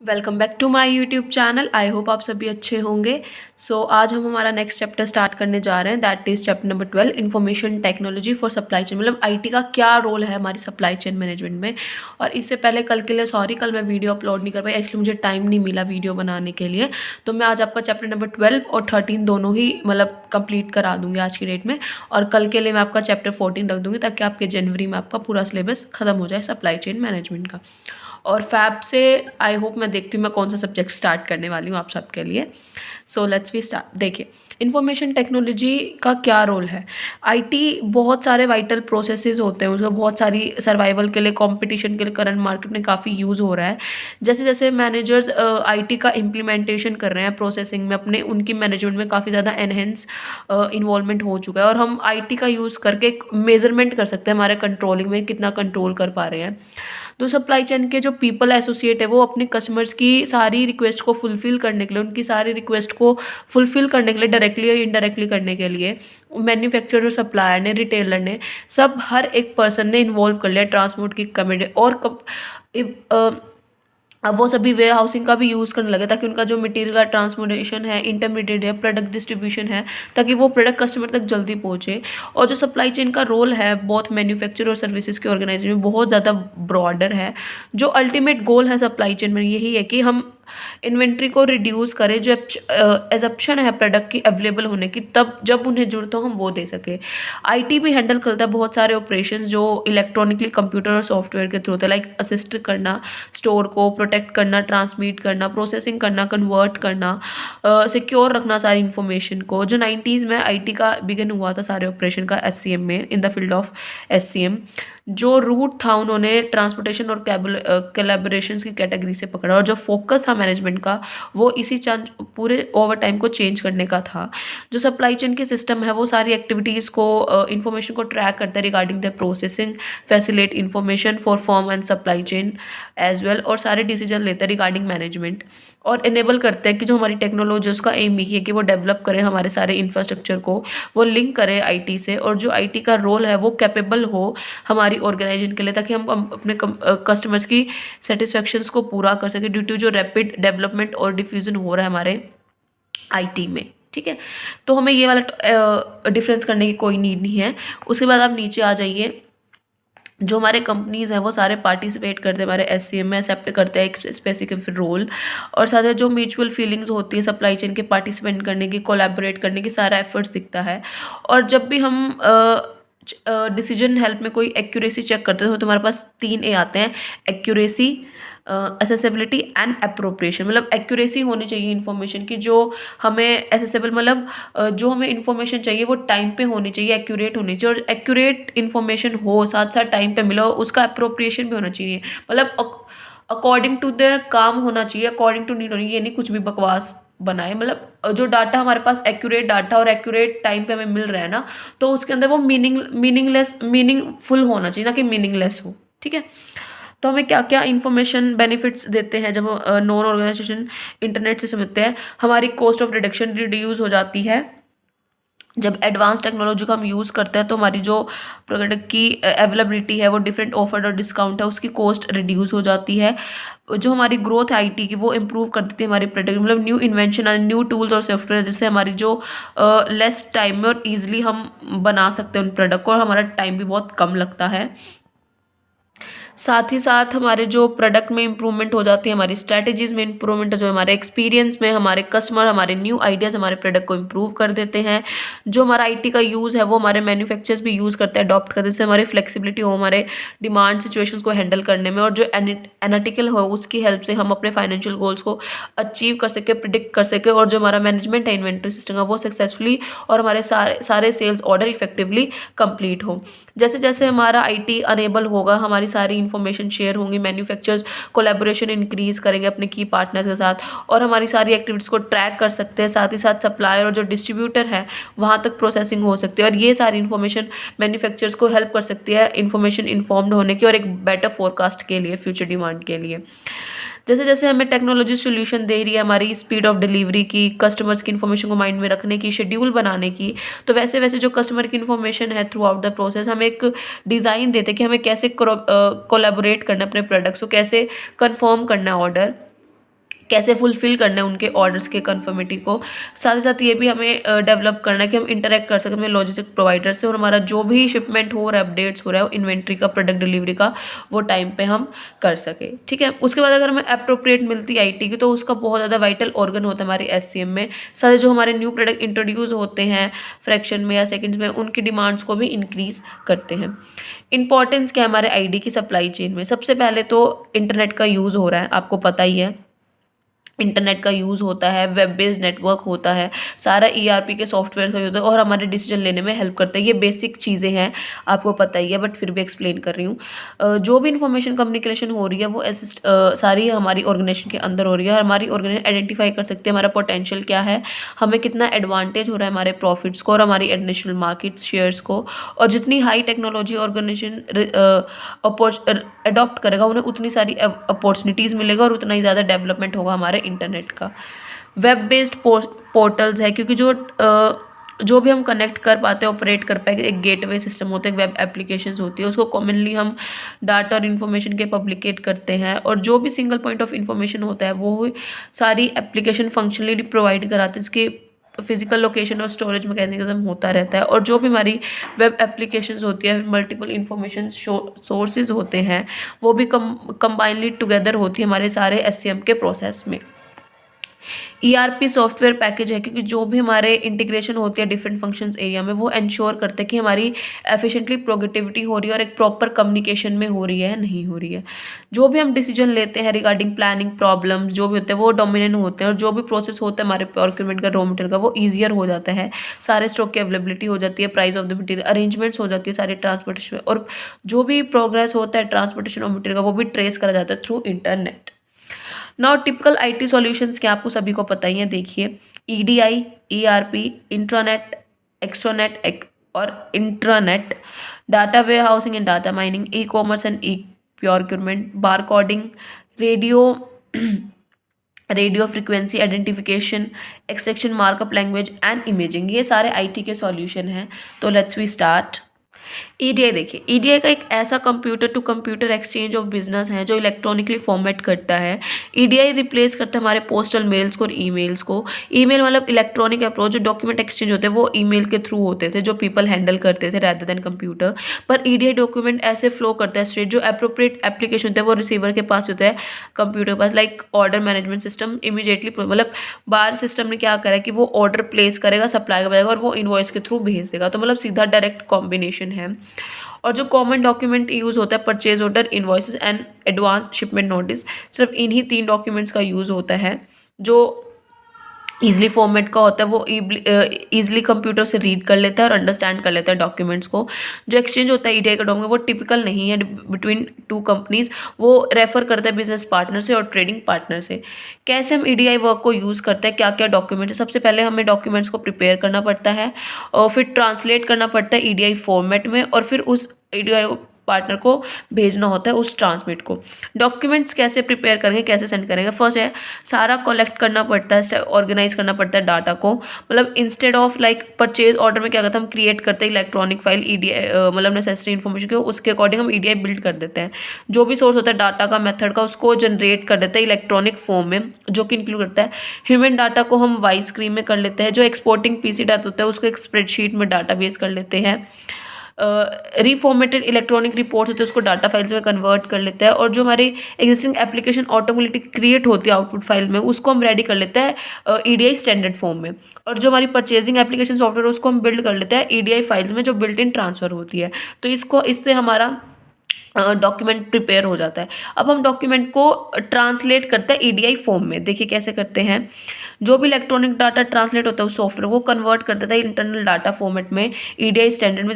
Welcome back to my YouTube channel. I hope आप सभी अच्छे होंगे। आज हम हमारा नेक्स्ट चैप्टर स्टार्ट करने जा रहे हैं, that is chapter number 12, information technology for supply chain. मतलब आईटी का क्या रोल है हमारी सप्लाई चेन मैनेजमेंट में। और इससे पहले कल के लिए सॉरी, कल मैं वीडियो अपलोड नहीं कर पाई, एक्चुअली मुझे टाइम नहीं मिला वीडियो बनाने के लिए। तो मैं आज आपका चैप्टर नंबर 12 और 13 दोनों ही मतलब कंप्लीट करा दूँगी आज की डेट में। और कल के लिए मैं आपका चैप्टर 14 रख दूँगी ताकि आपके जनवरी में आपका पूरा सिलेबस खत्म हो जाए सप्लाई चेन मैनेजमेंट का। और फैब से आई होप मैं देखती हूँ मैं कौन सा सब्जेक्ट स्टार्ट करने वाली हूँ आप सबके लिए। So let's we start. देखिए, इंफॉर्मेशन टेक्नोलॉजी का क्या रोल है। आईटी बहुत सारे वाइटल प्रोसेसेस होते हैं, उसका बहुत सारी सर्वाइवल के लिए, कंपटीशन के लिए करंट मार्केट में काफ़ी यूज़ हो रहा है। जैसे जैसे मैनेजर्स आईटी का इम्प्लीमेंटेशन कर रहे हैं प्रोसेसिंग में अपने, उनकी मैनेजमेंट में काफ़ी ज़्यादा एनहेंस इन्वॉल्वमेंट हो चुका है। और हम आईटी का यूज़ करके एक मेजरमेंट कर सकते हैं हमारे कंट्रोलिंग में कितना कंट्रोल कर पा रहे हैं। तो सप्लाई चेन के जो पीपल एसोसिएट है वो अपने कस्टमर्स की सारी रिक्वेस्ट को फुलफ़िल करने के लिए, उनकी सारी रिक्वेस्ट को फुलफ़िल करने के लिए, डायरेक्टली या इनडायरेक्टली करने के लिए मैन्युफैक्चरर और सप्लायर ने, रिटेलर ने, सब हर एक पर्सन ने इन्वॉल्व कर लिया ट्रांसपोर्ट की कमिटी। और अब वो सभी वेयर हाउसिंग का भी यूज़ करने लगे ताकि उनका जो मटेरियल का ट्रांसपोर्टेशन है, इंटरमीडिएट है, प्रोडक्ट डिस्ट्रीब्यूशन है, ताकि वो प्रोडक्ट कस्टमर तक जल्दी पहुँचे। और जो सप्लाई चेन का रोल है बहुत मैन्युफैक्चर और सर्विसेज के ऑर्गेनाइजेशन में बहुत ज़्यादा ब्रॉडर है। जो अल्टीमेट गोल है सप्लाई चेन में यही है कि हम इन्वेंट्री को रिड्यूस करें, जो एजप्शन है प्रोडक्ट की अवेलेबल होने की, तब जब उन्हें ज़रूरत हो हम वो दे सके। आईटी भी हैंडल करता है बहुत सारे ऑपरेशंस जो इलेक्ट्रॉनिकली कंप्यूटर और सॉफ्टवेयर के थ्रू होते हैं, लाइक असिस्ट करना, स्टोर को प्रोटेक्ट करना, ट्रांसमिट करना, प्रोसेसिंग करना, कन्वर्ट करना, सिक्योर रखना सारी इन्फॉर्मेशन को। जो 90s में आईटी का बिगिन हुआ था सारे ऑपरेशन का एससीएम में, in the field of SCM, जो रूट था उन्होंने ट्रांसपोर्टेशन और कोलैबोरेशंस की कैटेगरी से पकड़ा। और जो फोकस था मैनेजमेंट का वो इसी पूरे ओवर टाइम को चेंज करने का था। जो सप्लाई चेन के सिस्टम है वो सारी एक्टिविटीज़ को, इंफॉर्मेशन को ट्रैक करता है regarding the processing, facilitate information for form and supply chain as well, और सारे डिसीजन लेते हैं रिगार्डिंग मैनेजमेंट। और इनेबल करते हैं कि जो हमारी टेक्नोलॉजी उसका एम ही है कि वो डेवलप करे हमारे सारे इंफ्रास्ट्रक्चर को, वो लिंक करे आईटी से। और जो आईटी का रोल है वो कैपेबल हो हमारी ऑर्गेनाइजेशन के लिए, ताकि हम अपने कस्टमर्स की सेटिस्फेक्शंस को पूरा कर सके ड्यू टू जो रैपिड डेवलपमेंट और डिफ्यूजन हो रहा है हमारे आईटी में। ठीक है, तो हमें ये वाला डिफरेंस करने की कोई नीड नहीं है। उसके बाद आप नीचे आ जाइए। जो हमारे कंपनीज़ हैं वो सारे पार्टिसिपेट करते हैं हमारे एससीएम में, एक्सेप्ट करते हैं एक स्पेसिफिक रोल। और साथ ही जो म्यूचुअल फीलिंग्स होती है सप्लाई चेन के पार्टिसिपेट करने की, कोलैबोरेट करने की, सारा एफर्ट्स दिखता है। और जब भी हम डिसीजन हेल्प में कोई एक्यूरेसी चेक करते हैं तो हमारे पास 3 ए आते हैं: एक्यूरेसी, एसेसिबिलिटी एंड अप्रोप्रिएशन। मतलब एक्यूरेसी होनी चाहिए इन्फॉर्मेशन की, जो हमें एसेसिबल, मतलब जो हमें इन्फॉर्मेशन चाहिए वो टाइम पे होनी चाहिए, एक्यूरेट होनी चाहिए। और एक्यूरेट इन्फॉर्मेशन हो, साथ साथ टाइम पे मिलो, उसका अप्रोप्रिएशन भी होना चाहिए, मतलब अकॉर्डिंग टू द काम होना चाहिए, अकॉर्डिंग टू नीड होनी। ये नहीं कुछ भी बकवास बनाए। मतलब जो डाटा हमारे पास एक्यूरेट डाटा और एक्यूरेट टाइम पे हमें मिल रहा है ना, तो उसके अंदर वो मीनिंगफुल होना चाहिए, ना कि मीनिंगलेस हो। ठीक है, तो हमें क्या क्या इन्फॉर्मेशन बेनिफिट्स देते हैं जब नॉन ऑर्गेनाइजेशन इंटरनेट से समझते हैं। हमारी कॉस्ट ऑफ रिडक्शन रिड्यूस हो जाती है। जब एडवांस टेक्नोलॉजी का हम यूज़ करते हैं तो हमारी जो प्रोडक्ट की अवेलेबिलिटी है, वो डिफरेंट ऑफर और डिस्काउंट है, उसकी कॉस्ट रिड्यूस हो जाती है। जो हमारी ग्रोथ है आईटी की वो इम्प्रूव कर देती है हमारी प्रोडक्ट, मतलब न्यू इन्वेंशन और न्यू टूल्स और सॉफ्टवेयर, जिससे हमारी जो लेस टाइम में और ईजिली हम बना सकते हैं उन प्रोडक्ट को, और हमारा टाइम भी बहुत कम लगता है। साथ ही साथ हमारे जो प्रोडक्ट में इंप्रूवमेंट हो जाती है, हमारी स्ट्रैटेजीज में इंप्रूवमेंट, जो हमारे एक्सपीरियंस में हमारे कस्टमर, हमारे न्यू आइडियाज़ हमारे प्रोडक्ट को इंप्रूव कर देते हैं। जो हमारा आईटी का यूज़ है वो हमारे मैन्युफैक्चरर्स भी यूज़ करते हैं, अडॉप्ट करते हैं, जिससे हमारी फ्लेक्सिबिलिटी हो हमारे डिमांड सिचुएशंस को हैंडल करने में। और जो एनालिटिकल हो उसकी हेल्प से हम अपने फाइनेंशियल गोल्स को अचीव कर सके, प्रिडिक्ट कर सके। और जो हमारा मैनेजमेंट है इन्वेंट्री सिस्टम का वो सक्सेसफुली और हमारे सारे सेल्स ऑर्डर इफेक्टिवली कंप्लीट हो। जैसे जैसे हमारा आईटी अनेबल होगा, हमारी सारी इन्फॉर्मेशन शेयर होंगी, मैन्युफैक्चरर्स कोलैबोरेशन इंक्रीज करेंगे अपने की पार्टनर्स के साथ, और हमारी सारी एक्टिविटीज़ को ट्रैक कर सकते हैं। साथ ही साथ सप्लायर और जो डिस्ट्रीब्यूटर हैं वहाँ तक प्रोसेसिंग हो सकती है। और ये सारी इन्फॉर्मेशन मैन्युफैक्चरर्स को हेल्प कर सकती है इन्फॉर्मेशन इन्फॉर्म्ड होने की और एक बेटर फोरकास्ट के लिए, फ्यूचर डिमांड के लिए। जैसे जैसे हमें टेक्नोलॉजी सोल्यूशन दे रही है हमारी स्पीड ऑफ डिलीवरी की, कस्टमर्स की इन्फॉर्मेशन को माइंड में रखने की, शेड्यूल बनाने की, तो वैसे वैसे जो कस्टमर की इन्फॉर्मेशन है थ्रू आउट द प्रोसेस हम एक डिज़ाइन देते हैं कि हमें कैसे कोलैबोरेट करना है अपने प्रोडक्ट्स को, कैसे कंफर्म करना है ऑर्डर, कैसे फुलफ़िल करना है उनके ऑर्डर्स के कन्फर्मिटी को। साथ ही साथ ये भी हमें डेवलप करना है कि हम इंटरैक्ट कर सकें अपने लॉजिस्टिक प्रोवाइडर से और हमारा जो भी शिपमेंट हो रहा है, अपडेट्स हो रहा है इन्वेंट्री का, प्रोडक्ट डिलीवरी का, वो टाइम पे हम कर सकें, ठीक है। उसके बाद अगर हमें एप्रोप्रिएट मिलती है आईटी की, तो उसका बहुत ज़्यादा वाइटल ऑर्गन होता है हमारे एससीएम में। साथ ही जो हमारे न्यू प्रोडक्ट इंट्रोड्यूस होते हैं फ्रैक्शन में या सेकंड्स में, उनकी डिमांड्स को भी इंक्रीज़ करते हैं। इंपॉर्टेंस क्या है हमारे आईडी की सप्लाई चेन में? सबसे पहले तो इंटरनेट का यूज़ हो रहा है, आपको पता ही है। इंटरनेट का यूज़ होता है, वेब बेस्ड नेटवर्क होता है, सारा ईआरपी के सॉफ्टवेयर का यूज़ होता है और हमारे डिसीजन लेने में हेल्प करता है। ये बेसिक चीज़ें हैं, आपको पता ही है, बट फिर भी एक्सप्लेन कर रही हूँ। जो भी इन्फॉर्मेशन कम्युनिकेशन हो रही है वो सारी हमारी ऑर्गेनाइजेशन के अंदर हो रही है और हमारी ऑर्गेनाइजेशन आइडेंटिफाई कर सकती है हमारा पोटेंशियल क्या है, हमें कितना एडवांटेज हो रहा है हमारे प्रॉफिट्स को और हमारी एडिशनल मार्केट्स शेयर्स को। और जितनी हाई टेक्नोलॉजी ऑर्गेनाइजेशन अडॉप्ट करेगा, उन्हें उतनी सारी अपॉर्चुनिटीज़ मिलेगा और उतना ही ज़्यादा डेवलपमेंट होगा हमारे इंटरनेट का। वेब बेस्ड पोर्टल्स है, क्योंकि जो भी हम कनेक्ट कर पाते हैं, ऑपरेट कर पाए, एक गेटवे सिस्टम होता है, एक वेब एप्लीकेशंस होती है, उसको कॉमनली हम डाटा और इन्फॉर्मेशन के पब्लिकेट करते हैं और जो भी सिंगल पॉइंट ऑफ इन्फॉर्मेशन होता है वो सारी एप्लीकेशन फंक्शनली प्रोवाइड कराते हैं। इसकी फिजिकल लोकेशन और स्टोरेज मैकेनिज्म होता रहता है और जो भी हमारी वेब एप्लीकेशंस होती है, मल्टीपल इन्फॉर्मेशन सोर्सेज होते हैं, वो भी कंबाइनली टुगेदर होती है हमारे सारे एससीएम के प्रोसेस में। ईआरपी सॉफ्टवेयर पैकेज है, क्योंकि जो भी हमारे इंटीग्रेशन होती है डिफरेंट फंक्शंस एरिया में, वो इंश्योर करते हैं कि हमारी एफिशिएंटली प्रोडक्टिविटी हो रही है और एक प्रॉपर कम्युनिकेशन में हो रही है, नहीं हो रही है। जो भी हम डिसीजन लेते हैं रिगार्डिंग प्लानिंग प्रॉब्लम्स जो भी होते हैं वो डोमिनेंट होते हैं और जो भी प्रोसेस होता है हमारे प्रोक्योरमेंट का, रॉ मटेरियल का, वो ईजियर हो जाता है। सारे स्टॉक की अवेलेबिलिटी हो जाती है, price of the material arrangements हो जाती है सारे ट्रांसपोर्टेशन में, और जो भी प्रोग्रेस होता है ट्रांसपोर्टेशन ऑफ मटेरियल का वो भी ट्रेस करा जाता है through internet. Now typical IT solutions क्या आपको सभी को पता ही है, देखिए ईडीआई, ईआरपी, इंट्रानेट, एक्सट्रानेट और intranet, data warehousing and data mining, e commerce and e procurement, bar coding, radio radio frequency identification, extraction, markup language and imaging, ये सारे आईटी के सॉल्यूशन हैं। तो लेट्स वी स्टार्ट। ईडीआई देखिए, EDI का एक ऐसा computer to computer exchange of business है जो इलेक्ट्रॉनिकली फॉर्मेट करता है। ईडीआई रिप्लेस करता है हमारे पोस्टल मेल्स को और ईमेल्स को। ईमेल मतलब इलेक्ट्रॉनिक अप्रोच, जो डॉक्यूमेंट एक्सचेंज होते हैं वो ईमेल के थ्रू होते थे, जो पीपल हैंडल करते थे रैदर देन कंप्यूटर। पर ईडीआई डॉक्यूमेंट ऐसे फ्लो करता है स्ट्रेट, जो अप्रोप्रिएट एप्लीकेशन होता है वो रिसीवर के पास होता है, कंप्यूटर के पास, like order management system immediately, मतलब बार सिस्टम ने क्या करा कि वो ऑर्डर प्लेस करेगा, सप्लाई करेगा और वो इनवॉइस के थ्रू भेज देगा, तो मतलब सीधा डायरेक्ट कॉम्बिनेशन है। और जो कॉमन डॉक्यूमेंट यूज़ होता है, purchase order, invoices and advance shipment notice, सिर्फ इन्हीं 3 डॉक्यूमेंट्स का यूज़ होता है। जो ईजिली फॉर्मेट का होता है वो ईजिली कंप्यूटर से रीड कर लेता है और अंडरस्टैंड कर लेता है डॉक्यूमेंट्स को। जो एक्सचेंज होता है ईडीआई का डॉक्यूमेंट, वो टिपिकल नहीं है बिटवीन 2 कंपनीज, वो रेफर करता है बिजनेस पार्टनर से और ट्रेडिंग पार्टनर से। कैसे हम ईडीआई वर्क को यूज़ करते हैं, क्या क्या डॉक्यूमेंट है? सबसे पहले हमें डॉक्यूमेंट्स को प्रिपेयर करना पड़ता है और फिर ट्रांसलेट करना पड़ता है ईडीआई फॉर्मेट में और फिर उस ईडीआई पार्टनर को भेजना होता है उस ट्रांसमिट को। डॉक्यूमेंट्स कैसे प्रिपेयर करेंगे, कैसे सेंड करेंगे? फर्स्ट है, सारा कलेक्ट करना पड़ता है, ऑर्गेनाइज करना पड़ता है डाटा को। मतलब instead of like purchase order में क्या करते हैं, हम क्रिएट करते हैं इलेक्ट्रॉनिक फाइल ईडीआई, मतलब नेसेसरी इन्फॉर्मेशन को, उसके अकॉर्डिंग हम ईडीआई बिल्ड कर देते हैं। जो भी सोर्स होता है डाटा का, मेथड का, उसको जनरेट कर देते हैं इलेक्ट्रॉनिक फॉर्म में, जो कि इंक्लूड करता है ह्यूमन डाटा को हम वाई स्क्रीन में कर लेते हैं, जो एक्सपोर्टिंग पीसी डाटा होता है उसको एक स्प्रेडशीट में डाटा बेस कर लेते हैं। रीफॉर्मेटेड इलेक्ट्रॉनिक रिपोर्ट्स होते हैं उसको डाटा फाइल्स में कन्वर्ट कर लेते हैं और जो हमारी एग्जिस्टिंग एप्लीकेशन ऑटोमेटिकली क्रिएट होती है आउटपुट फाइल में, उसको हम रेडी कर लेते हैं ईडीआई स्टैंडर्ड फॉर्म में। और जो हमारी परचेजिंग एप्लीकेशन सॉफ्टवेयर है उसको हम बिल्ड कर लेते हैं ईडीआई फाइल्स में, जो बिल्ट इन ट्रांसफर होती है। तो इससे हमारा डॉक्यूमेंट प्रिपेयर हो जाता है। अब हम डॉक्यूमेंट को ट्रांसलेट करते हैं ईडीआई फॉर्म में। देखिए कैसे करते हैं, जो भी इलेक्ट्रॉनिक डाटा ट्रांसलेट होता है उस सॉफ्टवेयर को कन्वर्ट कर देता है इंटरनल डाटा फॉर्मेट में ईडीआई स्टैंडर्ड में,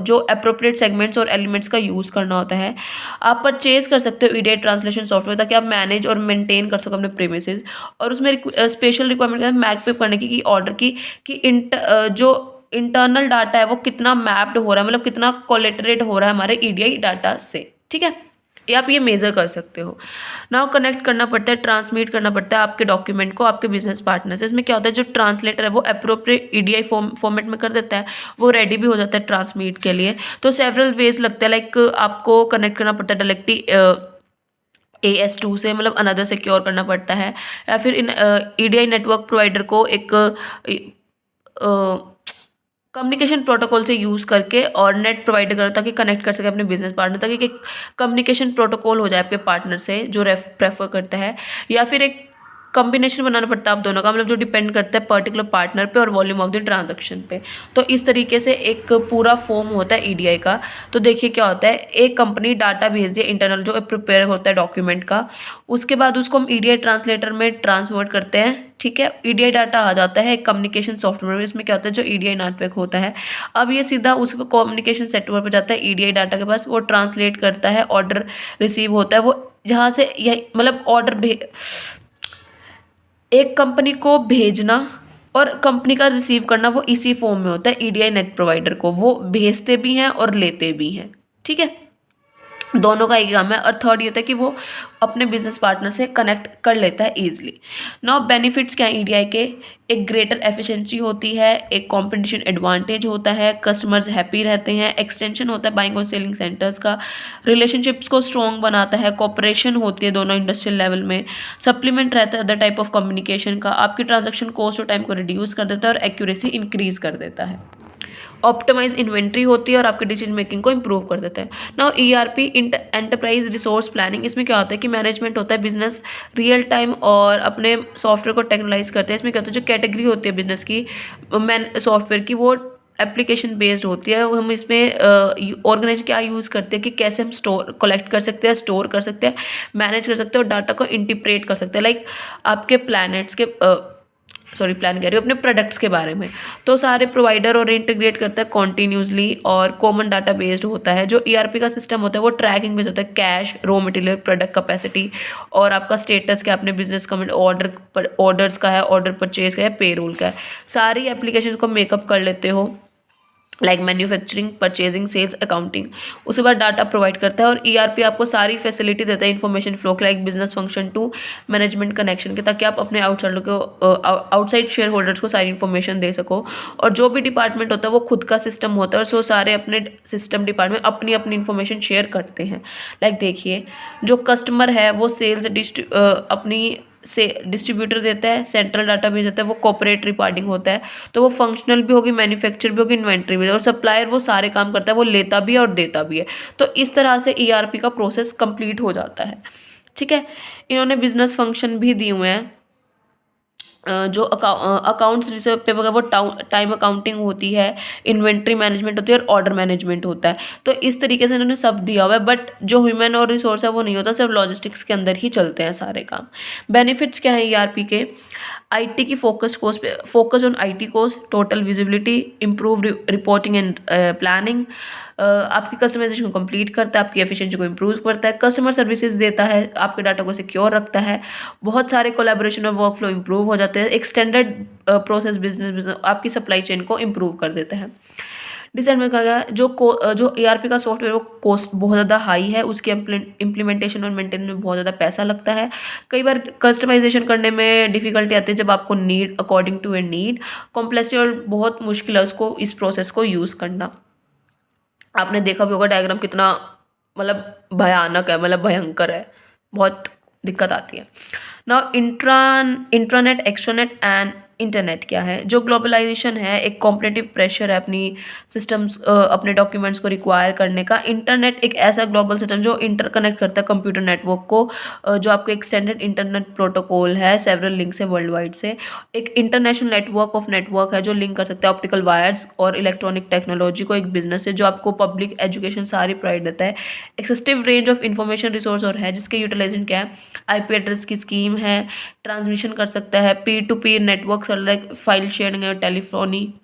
जो अप्रोप्रिएट सेगमेंट्स और एलिमेंट्स का यूज़ करना होता है। आप परचेज कर सकते हो ईडीआई ट्रांसलेशन सॉफ्टवेयर, ताकि आप मैनेज और मेंटेन कर सको अपने प्रीमिसेस। और उसमें स्पेशल रिक्वायरमेंट है मैक पे करने की ऑर्डर की कि जो इंटरनल डाटा है वो कितना मैप्ड हो रहा है, मतलब कितना कोलेटरेट हो रहा है हमारे ईडीआई डाटा से, ठीक है। ये आप ये मेज़र कर सकते हो। नाउ कनेक्ट करना पड़ता है, ट्रांसमिट करना पड़ता है आपके डॉक्यूमेंट को आपके बिजनेस पार्टनर से। इसमें क्या होता है, जो ट्रांसलेटर है वो अप्रोप्रिएट ईडीआई फॉर्मेट में कर देता है, वो रेडी भी हो जाता है ट्रांसमिट के लिए। तो सेवरल वेज लगता है, लाइक आपको कनेक्ट करना पड़ता है डायरेक्टली AS2 से मतलब अनदर सिक्योर करना पड़ता है, या फिर इन EDI नेटवर्क प्रोवाइडर को एक कम्युनिकेशन प्रोटोकॉल से यूज़ करके और नेट प्रोवाइड करो ताकि कनेक्ट कर सके अपने बिजनेस पार्टनर, ताकि एक कम्युनिकेशन प्रोटोकॉल हो जाए आपके पार्टनर से जो प्रेफर करता है, या फिर एक कॉम्बिनेशन बनाना पड़ता है आप दोनों का, मतलब जो डिपेंड करता है पर्टिकुलर पार्टनर पे और वॉल्यूम ऑफ द ट्रांजैक्शन पे। तो इस तरीके से एक पूरा फॉर्म होता है EDI का। तो देखिए क्या होता है, एक कंपनी डाटा भेज दिया इंटरनल जो प्रिपेयर होता है डॉक्यूमेंट का, उसके बाद उसको हम EDI ट्रांसलेटर में ट्रांसवर्ट करते हैं, ठीक है। EDI डाटा आ जाता है कम्युनिकेशन सॉफ्टवेयर में। इसमें क्या होता है, जो EDI नेटवर्क होता है, अब ये सीधा उस कम्युनिकेशन सेटवर्क पे जाता है EDI डाटा के पास, वो ट्रांसलेट करता है, ऑर्डर रिसीव होता है, वो जहाँ से यह मतलब एक कंपनी को भेजना और कंपनी का रिसीव करना वो इसी फॉर्म में होता है। EDI नेट प्रोवाइडर को वो भेजते भी हैं और लेते भी हैं, ठीक है, दोनों का एक काम है। और थर्ड ये होता है कि वो अपने बिजनेस पार्टनर से कनेक्ट कर लेता है ईजिली। नाउ बेनिफिट्स क्या है EDI के, एक ग्रेटर एफिशिएंसी होती है, एक कॉम्पिटिशन एडवांटेज होता है, कस्टमर्स हैप्पी रहते हैं, एक्सटेंशन होता है बाइंग और सेलिंग सेंटर्स का, रिलेशनशिप्स को स्ट्रॉन्ग बनाता है, कॉपरेशन होती है दोनों इंडस्ट्रियल लेवल में, सप्लीमेंट रहता है अदर टाइप ऑफ कम्युनिकेशन का, आपकी ट्रांजेक्शन कॉस्ट और टाइम को रिड्यूस कर देता है और एक्यूरेसी इंक्रीज कर देता है, ऑप्टिमाइज इन्वेंट्री होती है और आपके डिसीजन मेकिंग को इंप्रूव कर देता है। Now ERP enterprise resource planning, इसमें क्या होता है कि मैनेजमेंट होता है बिजनेस रियल टाइम और अपने सॉफ्टवेयर को टेक्नोलाइज करते हैं। इसमें क्या होता है, जो कैटेगरी होती है बिजनेस की सॉफ्टवेयर की, वो एप्लीकेशन बेस्ड होती है। हम इसमें ऑर्गेनाइज क्या यूज़ करते हैं कि कैसे हम स्टोर कलेक्ट कर सकते हैं, स्टोर कर सकते हैं, मैनेज कर सकते हैं और डाटा को इंटीग्रेट कर सकते हैं, लाइक आपके प्लैनेट्स के प्लान कह रही हूँ अपने प्रोडक्ट्स के बारे में। तो सारे प्रोवाइडर और इंटीग्रेट करता है कॉन्टीन्यूसली और कॉमन डाटा बेस्ड होता है। जो ERP का सिस्टम होता है वो ट्रैकिंग बेस्ड होता है, cash, raw material, product capacity और आपका स्टेटस क्या, अपने बिजनेस का ऑर्डर्स का है, ऑर्डर परचेज का है, पेरोल का है, सारी एप्लीकेशन को मेकअप कर लेते हो, like manufacturing, purchasing, sales, accounting. उसके बाद डाटा प्रोवाइड करता है और ERP आपको सारी फैसिलिटी देता है इन्फॉर्मेशन फ्लो के, like business function to management connection के, ताकि आप अपने आउटसाइड शेयर होल्डर्स को सारी इन्फॉर्मेशन दे सको। और जो भी डिपार्टमेंट होता है वो खुद का सिस्टम होता है, और सो सारे अपने सिस्टम डिपार्टमेंट अपनी अपनी इन्फॉर्मेशन शेयर करते हैं। लाइक देखिए, जो कस्टमर है वो सेल्स अपनी से डिस्ट्रीब्यूटर देता है, सेंट्रल डाटा भेज देता है, वो कॉर्पोरेट रिपोर्टिंग होता है, तो वो फंक्शनल भी होगी, मैन्युफैक्चर भी होगी, इन्वेंट्री भी, और सप्लायर वो सारे काम करता है, वो लेता भी है और देता भी है। तो इस तरह से ERP का प्रोसेस कंप्लीट हो जाता है, ठीक है। इन्होंने बिजनेस फंक्शन भी दिए हुए हैं, जो अकाउंट्स रिसीव पे वो टाइम अकाउंटिंग होती है, इन्वेंट्री मैनेजमेंट होती है और ऑर्डर मैनेजमेंट होता है। तो इस तरीके से इन्होंने सब दिया हुआ है, बट जो ह्यूमन और रिसोर्स है वो नहीं होता, सिर्फ लॉजिस्टिक्स के अंदर ही चलते हैं सारे काम। बेनिफिट्स क्या है ERP के, IT की focus on IT course, total visibility, improve reporting and planning, आपकी कस्टमाइजेशन को कंप्लीट करता है, आपकी एफिशिएंसी को इंप्रूव करता है, कस्टमर सर्विसेज देता है, आपके डाटा को सिक्योर रखता है, बहुत सारे कोलैबोरेशन और वर्क फ्लो इंप्रूव हो जाते हैं, एक्सटेंडेड प्रोसेस बिजनेस आपकी सप्लाई चेन को इंप्रूव कर देता है। डिसएडवांटेज कहा गया, जो ERP का सॉफ्टवेयर वो कॉस्ट बहुत ज़्यादा हाई है, उसके इम्प्लीमेंटेशन और मेंटेन में बहुत ज़्यादा पैसा लगता है, कई बार कस्टमाइजेशन करने में डिफिकल्टी आती है जब आपको need according to a need, complexity और बहुत मुश्किल है उसको इस प्रोसेस को यूज़ करना। आपने देखा भी होगा डायग्राम कितना मतलब भयानक है, मतलब भयंकर है, बहुत दिक्कत आती है। नाउ इंट्रानेट, एक्सट्रानेट एंड इंटरनेट क्या है, जो ग्लोबलाइजेशन है, एक कॉम्पिटिटिव प्रेशर है अपनी सिस्टम्स अपने डॉक्यूमेंट्स को रिक्वायर करने का। इंटरनेट एक ऐसा ग्लोबल सिस्टम जो इंटरकनेक्ट करता है कंप्यूटर नेटवर्क को, जो आपको एक्सटेंडेड इंटरनेट प्रोटोकॉल है, सेवरल लिंक्स है वर्ल्ड वाइड से, एक इंटरनेशनल नेटवर्क है जो लिंक कर सकता है ऑप्टिकल वायर्स और इलेक्ट्रॉनिक टेक्नोलॉजी को एक बिजनेस से, जो आपको पब्लिक एजुकेशन सारी प्रोवाइड देता है। एक्सिस्टिव रेंज ऑफ इंफॉर्मेशन रिसोर्स और है, जिसके यूटिलाइजेशन क्या है, IP एड्रेस की स्कीम है, ट्रांसमिशन कर सकता है, P2P network like file sharing और टेलीफोनी,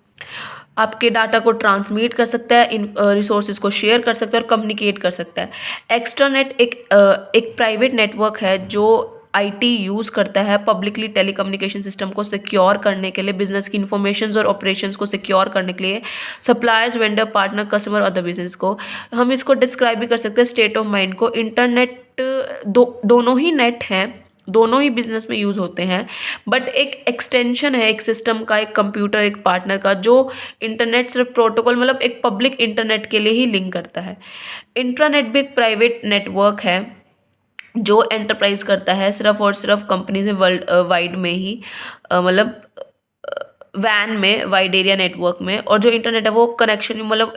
आपके डाटा को ट्रांसमिट कर सकता है, इन रिसोर्सेज को शेयर कर सकता है और कम्युनिकेट कर सकता है। एक्सट्रानेट एक प्राइवेट नेटवर्क है जो IT यूज़ करता है पब्लिकली टेलीकम्युनिकेशन सिस्टम को सिक्योर करने के लिए, बिजनेस की इन्फॉर्मेशंस और ऑपरेशंस को सिक्योर करने के लिए, सप्लायर्स, वेंडर, पार्टनर, कस्टमर और अदर बिजनेस को। हम इसको डिस्क्राइब भी कर सकते हैं स्टेट ऑफ माइंड को। इंटरनेट दोनों ही नेट हैं, दोनों ही बिजनेस में यूज़ होते हैं, बट एक एक्सटेंशन है एक सिस्टम का, एक कंप्यूटर, एक पार्टनर का, जो इंटरनेट सिर्फ प्रोटोकॉल मतलब एक पब्लिक इंटरनेट के लिए ही लिंक करता है। इंट्रानेट भी एक प्राइवेट नेटवर्क है जो एंटरप्राइज करता है सिर्फ और सिर्फ कंपनीज में वर्ल्ड वाइड में ही मतलब वैन में वाइड एरिया नेटवर्क में, और जो इंटरनेट है वो कनेक्शन मतलब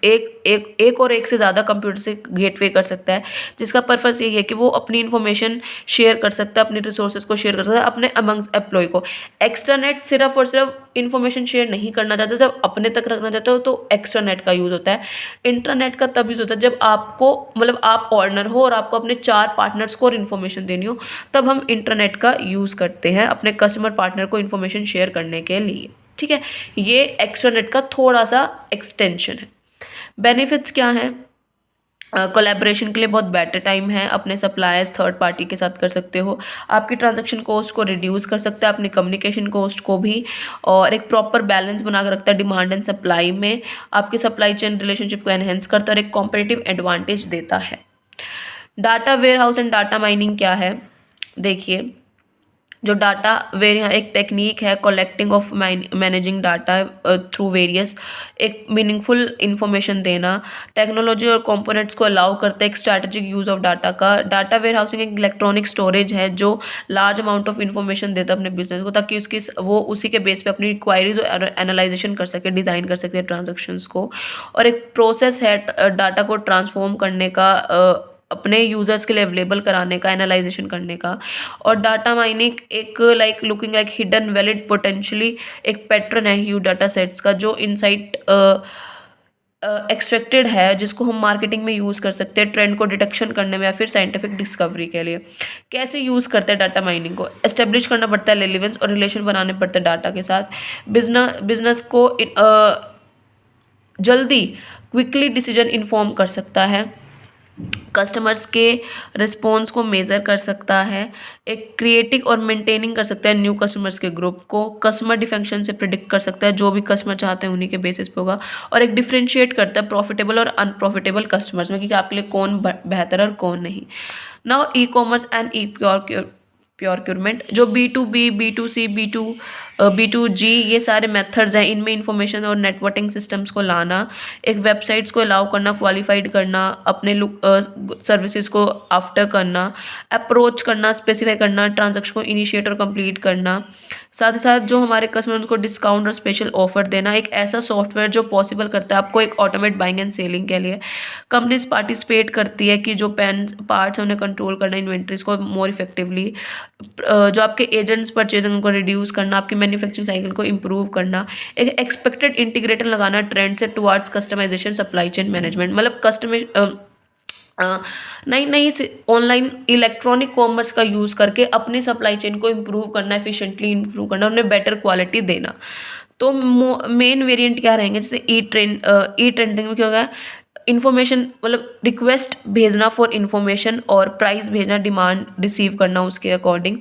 एक से ज़्यादा कंप्यूटर से गेटवे कर सकता है, जिसका पर्पस यही है कि वो अपनी इन्फॉर्मेशन शेयर कर सकता है, अपनी रिसोर्सेज को शेयर कर सकता है अपने अमंग्स एम्प्लॉय को। एक्स्ट्रानेट सिर्फ और सिर्फ इन्फॉर्मेशन शेयर नहीं करना चाहते, जब अपने तक रखना चाहते हो तो एक्स्ट्रानेट का यूज़ होता है। इंटरनेट का तब यूज़ होता है जब आपको मतलब आप ऑर्डनर हो और आपको अपने 4 पार्टनर्स को और इन्फॉर्मेशन देनी हो, तब हम इंटरनेट का यूज़ करते हैं अपने कस्टमर पार्टनर को इन्फॉर्मेशन शेयर करने के लिए। ठीक है, ये एक्स्ट्रानेट का थोड़ा सा एक्सटेंशन है। बेनिफिट्स क्या हैं? कोलैबोरेशन के लिए बहुत बेटर टाइम है, अपने सप्लायर्स थर्ड पार्टी के साथ कर सकते हो, आपकी ट्रांजैक्शन कॉस्ट को रिड्यूस कर सकता है, अपनी कम्युनिकेशन कॉस्ट को भी, और एक प्रॉपर बैलेंस बना कर रखता है डिमांड एंड सप्लाई में, आपकी सप्लाई चेन रिलेशनशिप को एनहेंस करता है और एक कॉम्पिटिटिव एडवांटेज देता है। Data warehouse and data mining क्या है? देखिए, जो डाटा वेयर यहाँ एक टेक्निक है collecting of managing data through various, एक मीनिंगफुल इंफॉर्मेशन देना। टेक्नोलॉजी और कंपोनेंट्स को अलाउ करता है एक स्ट्रैटेजिक यूज़ ऑफ डाटा का। डाटा वेयर हाउसिंग एक इलेक्ट्रॉनिक स्टोरेज है जो लार्ज अमाउंट ऑफ इन्फॉर्मेशन देता है अपने बिजनेस को, ताकि वो उसी के बेस पे अपनी क्वायरीज और एनालाइजेशन कर सके, डिज़ाइन कर सके ट्रांजेक्शन्स को। और एक प्रोसेस है डाटा को ट्रांसफॉर्म करने का, अपने यूज़र्स के लिए अवेलेबल कराने का, एनालाइजेशन करने का। और डाटा माइनिंग एक like looking like hidden valid potentially एक पैटर्न है ह्यूज डाटा सेट्स का, जो इनसाइट एक्सट्रैक्टेड है, जिसको हम मार्केटिंग में यूज़ कर सकते हैं ट्रेंड को डिटेक्शन करने में या फिर साइंटिफिक डिस्कवरी के लिए। कैसे यूज़ करते हैं डाटा माइनिंग को? एस्टेब्लिश करना पड़ता है रेलेवेंस और रिलेशन बनाने पड़ते हैं डाटा के साथ। बिजनेस को जल्दी क्विकली डिसीजन इन्फॉर्म कर सकता है, कस्टमर्स के रिस्पॉन्स को मेज़र कर सकता है, एक क्रिएटिव और मेंटेनिंग कर सकता है न्यू कस्टमर्स के ग्रुप को, कस्टमर डिफेक्शन से प्रिडिक्ट कर सकता है जो भी कस्टमर चाहते हैं उन्हीं के बेसिस पे होगा, और एक डिफ्रेंशिएट करता है प्रॉफिटेबल और अनप्रॉफिटेबल कस्टमर्स में कि आपके लिए कौन बेहतर और कौन नहीं। नाउ ई कॉमर्स एंड ई प्योरक्योरमेंट, जो B2B, B2C, B2G ये सारे मेथड्स हैं, इनमें इंफॉर्मेशन और नेटवर्किंग सिस्टम्स को लाना, एक वेबसाइट्स को अलाउ करना, क्वालिफाइड करना, अपने सर्विसेज को आफ्टर करना, अप्रोच करना, स्पेसिफाई करना, ट्रांजैक्शन को इनिशिएट और कंप्लीट करना, साथ ही साथ जो हमारे कस्टमर्स को डिस्काउंट और स्पेशल ऑफर देना। एक ऐसा सॉफ्टवेयर जो पॉसिबल करता है आपको एक ऑटोमेट बाइंग एंड सेलिंग के लिए। कंपनीज पार्टिसिपेट करती है कि जो पेन पार्ट्स हैं उन्हें कंट्रोल करना, इन्वेंट्रीज को मोर इफेक्टिवली, जो आपके एजेंट्स परचेजिंग उनको रिड्यूस करना, आपकी मैन्युफैक्चरिंग साइकिल को इम्प्रूव करना, एक एक्सपेक्टेड इंटीग्रेटर लगाना ट्रेंड से towards customisation supply chain management, मतलब नई नई ऑनलाइन इलेक्ट्रॉनिक कॉमर्स का यूज़ करके अपनी सप्लाई चेन को इम्प्रूव करना, एफिशिएंटली इम्प्रूव करना, उन्हें बेटर क्वालिटी देना। तो मेन वेरिएंट क्या रहेंगे? जैसे ई ट्रेंडिंग में क्या होगा, इन्फॉर्मेशन मतलब रिक्वेस्ट भेजना फॉर इन्फॉर्मेशन और प्राइस भेजना, डिमांड रिसीव करना उसके अकॉर्डिंग।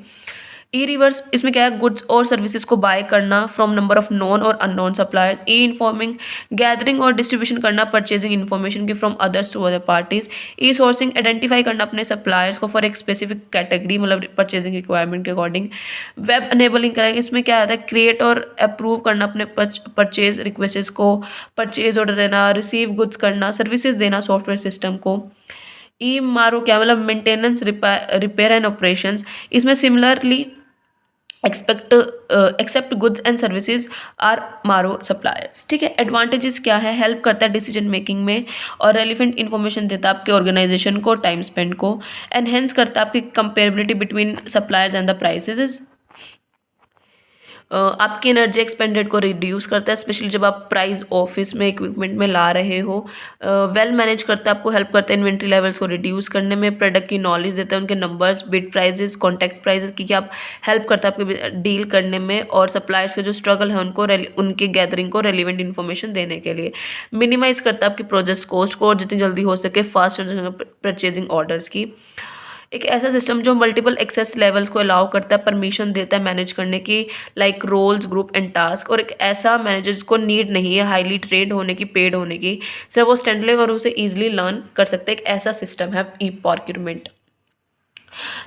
ई रिवर्स, इसमें क्या है, गुड्स और सर्विसेज को बाय करना फ्रॉम नंबर ऑफ नॉन और unknown suppliers. E informing, gathering और डिस्ट्रीब्यूशन करना परचेजिंग इन्फॉर्मेशन की from others to other parties. E sourcing, identify करना अपने सप्लायर्स को फॉर एक स्पेसिफिक कैटेगरी मतलब परचेजिंग रिक्वायरमेंट के अकॉर्डिंग। वेब एनेबलिंग करेंगे, इसमें क्या आता है, क्रिएट और अप्रूव करना अपने परचेज रिक्वेस्टेस को, परचेज ऑर्डर देना, रिसीव गुड्स करना, सर्विसेज देना सॉफ्टवेयर सिस्टम को। ई मारो क्या मतलब, मेंटेनेंस, रिपेयर एंड ऑपरेशंस, इसमें similarly except goods and services are MRO suppliers. ठीक है, एडवांटेजेस क्या है, हेल्प करता है डिसीजन मेकिंग में और रेलिवेंट इन्फॉर्मेशन देता है आपके ऑर्गेनाइजेशन को, टाइम स्पेंड को, एनहेंस करता है आपकी comparability between suppliers and the prices, आपकी एनर्जी एक्सपेंडेड को रिड्यूस करता है, स्पेशली जब आप प्राइस ऑफिस में इक्विपमेंट में ला रहे हो। वेल मैनेज करता है, आपको हेल्प करता है इन्वेंट्री लेवल्स को रिड्यूस करने में, प्रोडक्ट की नॉलेज देता है, उनके numbers, bid prices, contact prices की क्या आप हेल्प करता है आपके डील करने में, और सप्लायर्स के जो स्ट्रगल है उनको उनके गैदरिंग को रेलिवेंट इन्फॉर्मेशन देने के लिए। मिनिमाइज करता है आपकी प्रोजेक्ट कॉस्ट को और जितनी जल्दी हो सके फास्ट परचेजिंग ऑर्डर्स की। एक ऐसा सिस्टम जो मल्टीपल एक्सेस लेवल्स को अलाउ करता है, परमिशन देता है मैनेज करने की, like roles, group and task, और एक ऐसा मैनेजर जिसको नीड नहीं है हाईली ट्रेंड होने की, पेड होने की, सिर्फ वो स्टैंडले और उसे ईजिली लर्न कर सकते हैं। एक ऐसा सिस्टम है ई प्रोक्योरमेंट।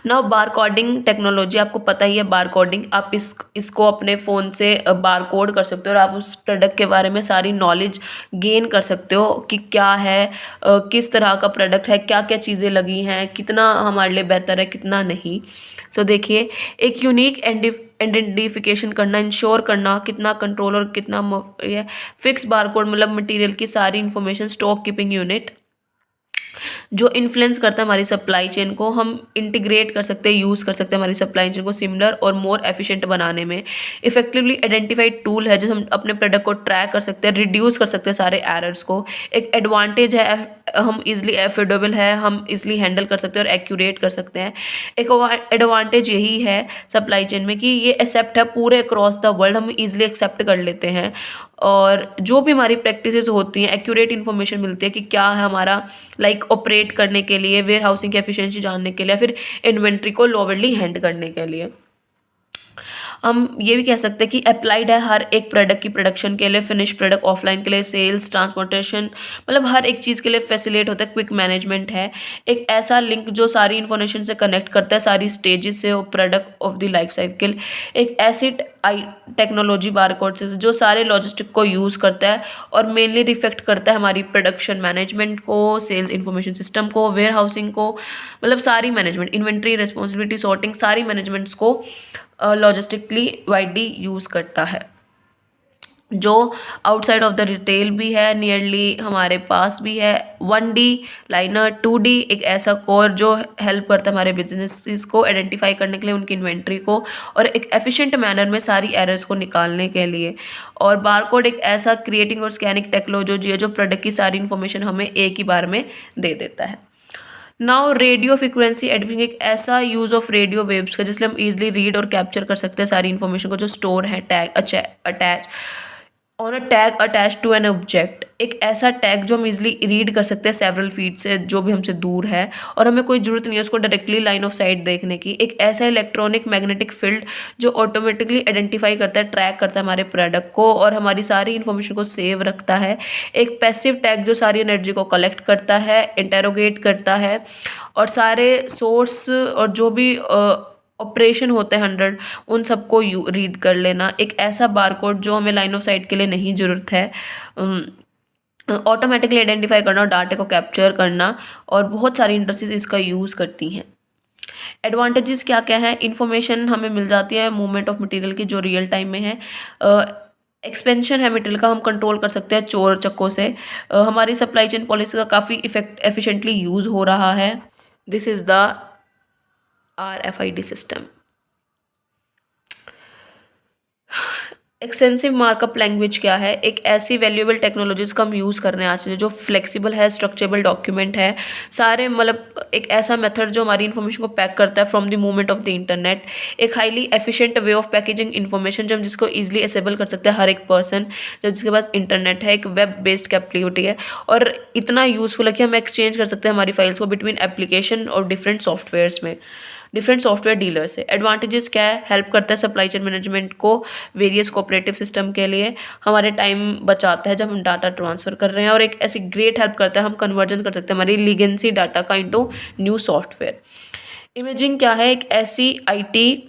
नाउ बार कोडिंग टेक्नोलॉजी, आपको पता ही है बार कोडिंग, आप इसको अपने फ़ोन से बार कोड कर सकते हो और आप उस प्रोडक्ट के बारे में सारी नॉलेज गेन कर सकते हो कि क्या है, किस तरह का प्रोडक्ट है, क्या क्या चीज़ें लगी हैं, कितना हमारे लिए बेहतर है, कितना नहीं। सो देखिए, एक यूनिक आइडेंटिफिकेशन करना, इंश्योर करना, कितना कंट्रोल और कितना ये फिक्स बार कोड, मतलब मटेरियल की सारी इन्फॉर्मेशन, स्टॉक कीपिंग यूनिट जो इन्फ्लुएंस करता है हमारी सप्लाई चेन को, हम इंटीग्रेट कर सकते हैं, यूज़ कर सकते हैं हमारी सप्लाई चेन को सिमिलर और मोर एफिशिएंट बनाने में। इफेक्टिवली आइडेंटिफाइड टूल है जिसे हम अपने प्रोडक्ट को ट्रैक कर सकते हैं, रिड्यूस कर सकते हैं सारे एरर्स को। एक एडवांटेज है, हम इजली एफोर्डेबल है, हम इजली हैंडल कर सकते हैं और एक्यूरेट कर सकते हैं। एक एडवांटेज यही है सप्लाई चेन में कि ये एक्सेप्ट है पूरे अक्रॉस द वर्ल्ड, हम इजली एक्सेप्ट कर लेते हैं और जो भी हमारी प्रैक्टिसेस होती हैं एक्यूरेट इन्फॉर्मेशन मिलती है कि क्या है हमारा, लाइक ऑपरेट करने के लिए, वेयर हाउसिंग की एफिशिएंसी जानने के लिए, फिर इन्वेंट्री को लोवरली हैंड करने के लिए। हम ये भी कह सकते हैं कि अप्लाइड है हर एक प्रोडक्ट की प्रोडक्शन के लिए, फिनिश प्रोडक्ट ऑफलाइन के लिए, सेल्स, ट्रांसपोर्टेशन, मतलब हर एक चीज़ के लिए फैसिलिटेट होता है। क्विक मैनेजमेंट है एक ऐसा लिंक जो सारी इन्फॉर्मेशन से कनेक्ट करता है, सारी स्टेजेस से product of the life cycle. एक ऐसी आई टेक्नोलॉजी बारकोड से जो सारे लॉजिस्टिक को यूज़ करता है और मेनली रिफ्लेक्ट करता है हमारी प्रोडक्शन मैनेजमेंट को, सेल्स इंफॉर्मेशन सिस्टम को, वेयर हाउसिंग को, मतलब सारी मैनेजमेंट, इन्वेंट्री, रिस्पॉन्सिबिलिटी, सॉर्टिंग, सारी मैनेजमेंट्स को लॉजिस्टिकली वाइडली यूज़ करता है। जो आउटसाइड ऑफ द रिटेल भी है, नियरली हमारे पास भी है। 1D लाइनर, 2D एक ऐसा कोर जो हेल्प करता है हमारे बिजनेसेस को आइडेंटिफाई करने के लिए, उनकी इन्वेंट्री को और एक एफिशिएंट मैनर में सारी एरर्स को निकालने के लिए। और बारकोड एक ऐसा क्रिएटिंग और स्कैनिंग टेक्नोलॉजी है जो प्रोडक्ट की सारी इन्फॉर्मेशन हमें एक ही बार में दे देता है। नाउ रेडियो फ्रिक्वेंसी एडिटिंग एक ऐसा यूज़ ऑफ रेडियो वेव्स का जिससे हम इजीली रीड और कैप्चर कर सकते हैं सारी इन्फॉर्मेशन को जो स्टोर है tag attach on a tag attach to an object. एक ऐसा टैग जो हम इजीली रीड कर सकते हैं सेवरल फीट से, जो भी हमसे दूर है और हमें कोई ज़रूरत नहीं है उसको डायरेक्टली लाइन ऑफ साइट देखने की। एक ऐसा इलेक्ट्रॉनिक मैग्नेटिक फील्ड जो ऑटोमेटिकली आइडेंटिफाई करता है, ट्रैक करता है हमारे प्रोडक्ट को और हमारी सारी इन्फॉर्मेशन को सेव रखता है। एक पैसिव टैग जो सारी एनर्जी को कलेक्ट करता है, इंटेरोगेट करता है और सारे सोर्स और जो भी ऑपरेशन होते हैं 100 उन सबको रीड कर लेना। एक ऐसा बारकोड जो हमें लाइन ऑफ साइट के लिए नहीं ज़रूरत है, ऑटोमेटिकली आइडेंटिफाई करना और डाटा को कैप्चर करना, और बहुत सारी इंडस्ट्रीज इसका यूज़ करती हैं। एडवांटेजेस क्या क्या है, इन्फॉर्मेशन हमें मिल जाती है मूवमेंट ऑफ मटेरियल की जो रियल टाइम में है। एक्सपेंशन है मटेरियल का, हम कंट्रोल कर सकते हैं चोर चक्कों से। हमारी सप्लाई चेन पॉलिसी का काफ़ी एफिशिएंटली यूज़ हो रहा है। This is the RFID system. Extensive markup language क्या है, एक ऐसी वैल्यूएबल टेक्नोलॉजीज का हम यूज़ कर रहे हैं आज से जो फ्लेक्सिबल है, स्ट्रक्चरेबल डॉक्यूमेंट है, सारे मतलब एक ऐसा मेथड जो हमारी इन्फॉर्मेशन को पैक करता है from the movement of the internet. एक highly efficient way of packaging information जो हम जिसको ईजिली एसेबल कर सकते हैं हर एक पर्सन जो जिसके पास इंटरनेट है। एक वेब बेस्ड कैपेबिलिटी है और इतना यूज़फुल है कि हम एक्सचेंज कर सकते हैं हमारी फाइल्स को बिटवीन एप्लीकेशन और डिफरेंट सॉफ्टवेयर्स में, डिफरेंट सॉफ्टवेयर डीलर से। एडवांटेजेस क्या है, हेल्प करता है सप्लाई चेन मैनेजमेंट को वेरियस कोऑपरेटिव सिस्टम के लिए, हमारे टाइम बचाता है जब हम डाटा ट्रांसफ़र कर रहे हैं और एक ऐसी ग्रेट हेल्प करता है, हम कन्वर्जन कर सकते हैं हमारी लीगेंसी डाटा का इनटू न्यू सॉफ्टवेयर। इमेजिंग क्या है, एक ऐसी आईटी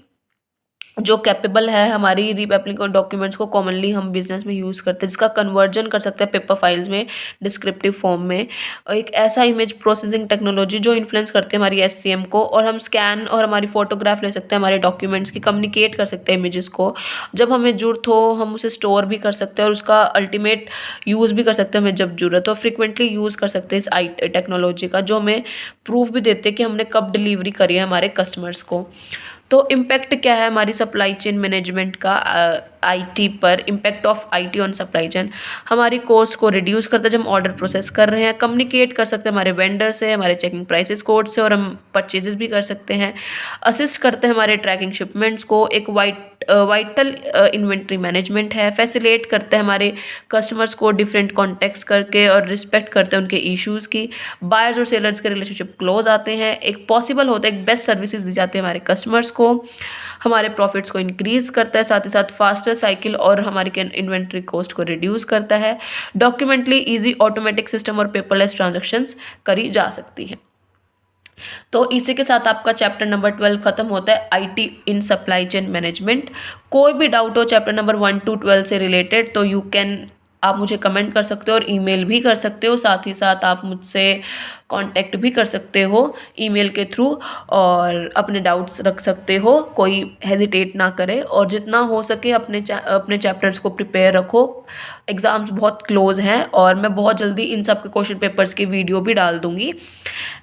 जो कैपेबल है हमारी रीपैप्लिंग और डॉक्यूमेंट्स को कॉमनली हम बिजनेस में यूज़ करते हैं, जिसका कन्वर्जन कर सकते हैं पेपर फाइल्स में डिस्क्रिप्टिव फॉर्म में। और एक ऐसा इमेज प्रोसेसिंग टेक्नोलॉजी जो इन्फ्लुएंस करती है हमारी SCM को, और हम स्कैन और हमारी फोटोग्राफ ले सकते हैं हमारे डॉक्यूमेंट्स की, कम्युनिकेट कर सकते हैं इमेजेस को, जब हमें ज़रूरत हो हम उसे स्टोर भी कर सकते हैं और उसका अल्टीमेट यूज़ भी कर सकते हैं हमें जब ज़रूरत हो। फ्रिक्वेंटली यूज़ कर सकते हैं इस टेक्नोलॉजी का, जो हमें प्रूफ भी देते हैं कि हमने कब डिलीवरी करी है हमारे कस्टमर्स को। तो इम्पैक्ट क्या है हमारी सप्लाई चेन मैनेजमेंट का आईटी पर, impact of IT on supply chain, हमारी कॉस्ट को रिड्यूस करता है जब हम ऑर्डर प्रोसेस कर रहे हैं, कम्युनिकेट कर सकते हैं हमारे वेंडर से, हमारे चेकिंग प्राइसेस कोड से, और हम परचेजेस भी कर सकते हैं। असिस्ट करते हैं हमारे ट्रैकिंग शिपमेंट्स को, एक वाइटल इन्वेंट्री मैनेजमेंट है, फैसिलिटेट करते हैं हमारे कस्टमर्स को डिफरेंट कॉन्टेक्ट्स करके और रिस्पेक्ट करते हैं उनके इश्यूज़ की। बायर्स और सेलर्स के रिलेशनशिप क्लोज आते हैं, एक पॉसिबल होता है, एक बेस्ट सर्विसेज दी जाती है हमारे कस्टमर्स को, हमारे प्रॉफिट्स को इंक्रीज करता है, साथ ही साथ फास्टर साइकिल और हमारी इन्वेंट्री कॉस्ट को रिड्यूस करता है। डॉक्यूमेंटली इजी ऑटोमेटिक सिस्टम और पेपरलेस ट्रांजैक्शंस करी जा सकती हैं। तो इसी के साथ आपका चैप्टर नंबर 12 खत्म होता है, IT in supply chain management. कोई भी डाउट हो चैप्टर नंबर 1 to 12 से रिलेटेड तो आप मुझे कमेंट कर सकते हो और ईमेल भी कर सकते हो, साथ ही साथ आप मुझसे कांटेक्ट भी कर सकते हो ईमेल के थ्रू और अपने डाउट्स रख सकते हो, कोई हेजिटेट ना करे और जितना हो सके अपने चैप्टर्स को प्रिपेयर रखो। एग्ज़ाम्स बहुत क्लोज हैं और मैं बहुत जल्दी इन सब के क्वेश्चन पेपर्स की वीडियो भी डाल दूँगी।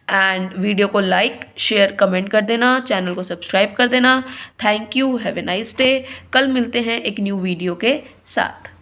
एंड वीडियो को लाइक शेयर कमेंट कर देना, चैनल को सब्सक्राइब कर देना। Thank you, have a nice day. कल मिलते हैं एक न्यू वीडियो के साथ।